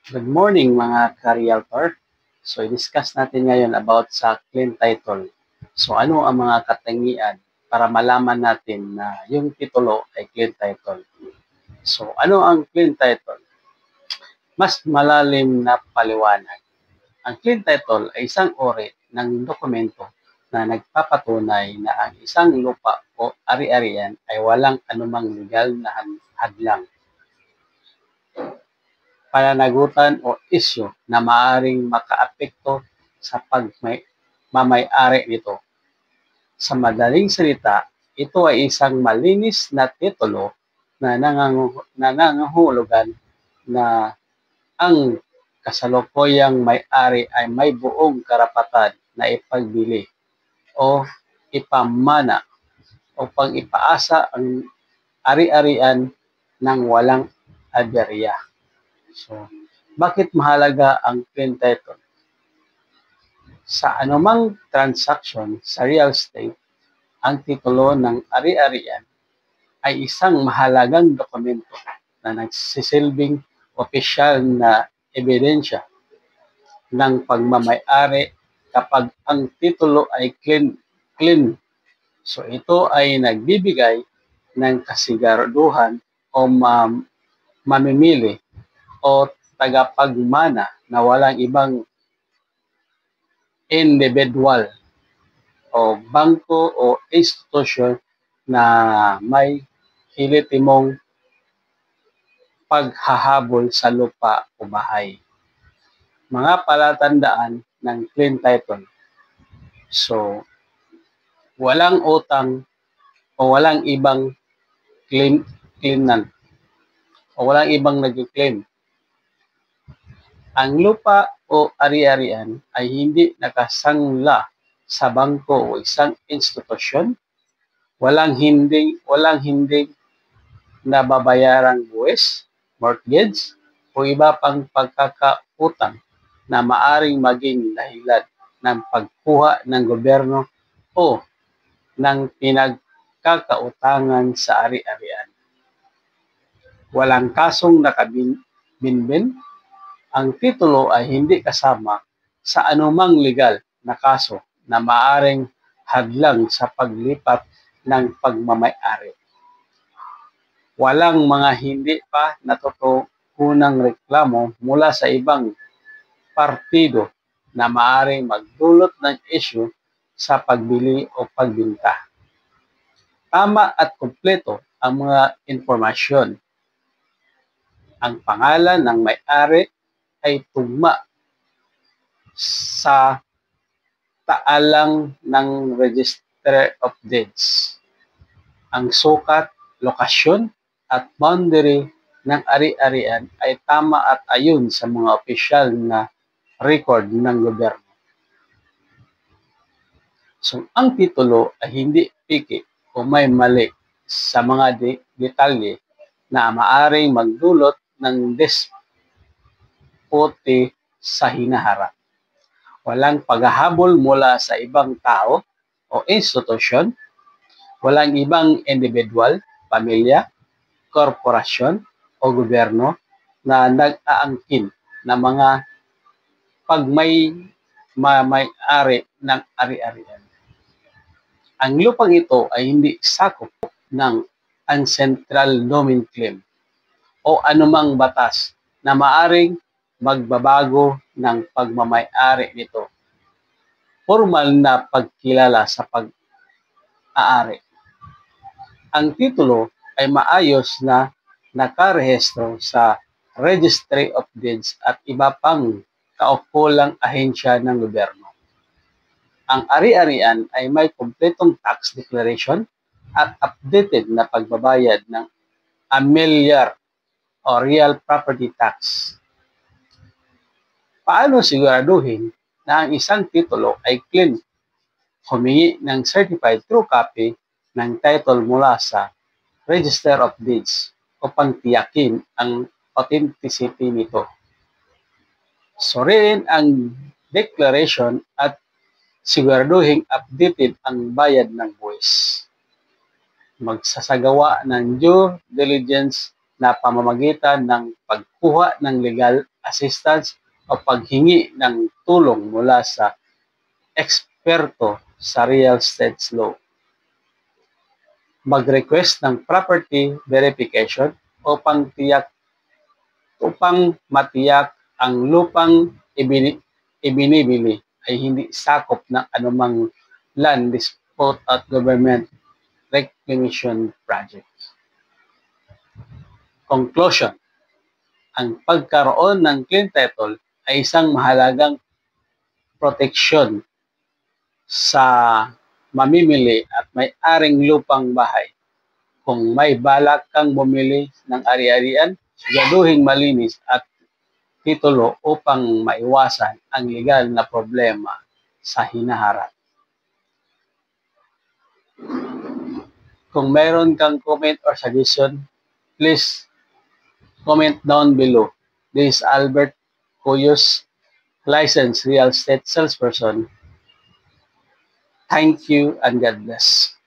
Good morning mga ka-realtor. So i-discuss natin ngayon about sa clean title. So ano ang mga katangian para malaman natin na yung titulo ay clean title. So ano ang clean title? Mas malalim na paliwanag. Ang clean title ay isang uri ng dokumento na nagpapatunay na ang isang lupa o ari-arian ay walang anumang legal na hadlang, pananagutan o isyu na maaaring makaapekto sa pagmamay-ari nito. Sa madaling salita, ito ay isang malinis na titulo na nangangahulugan na ang kasalukuyang may-ari ay may buong karapatan na ipagbili o ipamana o pang-ipaasa ang ari-arian ng walang aberya. So, bakit mahalaga ang clean title? Sa anumang transaction sa real estate, ang titulo ng ari-arian ay isang mahalagang dokumento na nagsisilbing opisyal na ebidensya ng pagmamay-ari kapag ang titulo ay clean. So ito ay nagbibigay ng kasiguraduhan o mamimili o tagapagmana na walang ibang individual o bangko o institusyon na may hilitimong paghahabol sa lupa o bahay. Mga palatandaan ng clean title. So, walang utang o walang ibang claimant o walang ibang nag-claim. Ang lupa o ari-arian ay hindi nakasangla sa bangko o isang institusyon. Walang hindi nababayarang buwis, mortgage, o iba pang pagkakautang na maaring maging dahilan ng pagkuha ng gobyerno o ng pinagkakautangan sa ari-arian. Walang kasong nakabinbin. Ang titulo ay hindi kasama sa anumang legal na kaso na maaring hadlang sa paglipat ng pagmamay-ari. Walang mga hindi pa natutugunang reklamo mula sa ibang partido na maaring magdulot ng issue sa pagbili o pagbinta. Tama at kumpleto ang mga informasyon. Ang pangalan ng may-ari ay tugma sa taalang ng Register of Deeds. Ang sukat, lokasyon, at boundary ng ari-arian ay tama at ayon sa mga opisyal na record ng gobyerno. So, ang titulo ay hindi piki o may mali sa mga detalye na maaring magdulot ng disputi sa hinaharap. Walang paghahabol mula sa ibang tao o institusyon, walang ibang individual, pamilya, korporasyon o gobyerno na nag-aangkin na mga pagmamay-ari ng ari-arian. Ang lupang ito ay hindi sakop ng ancestral domain claim o anumang batas na maaring magbabago ng pagmamay-ari nito. Formal na pagkilala sa pag-aari. Ang titulo ay maayos na nakarehistro sa Registry of Deeds at iba pang kaukulang ahensya ng gobyerno. Ang ari-arian ay may kumpletong tax declaration at updated na pagbabayad ng amilyar o real property tax. Paano siguraduhin na ang isang titulo ay clean? Humingi ng certified true copy ng title mula sa Register of Deeds upang tiyakin ang authenticity nito. Suriin ang declaration at siguraduhin updated ang bayad ng buwis. Magsasagawa ng due diligence na pamamagitan ng pagkuha ng legal assistance o paghingi ng tulong mula sa eksperto sa real estate law. Mag-request ng property verification upang matiyak ang lupang ibinibili ay hindi sakop ng anumang land dispute at government reclamation projects. Conclusion: ang pagkaroon ng clean title ay isang mahalagang proteksyon sa mamimili at may-aring lupang bahay. Kung may balak kang bumili ng ari-arian, siguraduhing malinis at titulo upang maiwasan ang legal na problema sa hinaharap. Kung mayroon kang comment or suggestion, please comment down below. This is Albert Cuyos, licensed real estate salesperson. Thank you and God bless.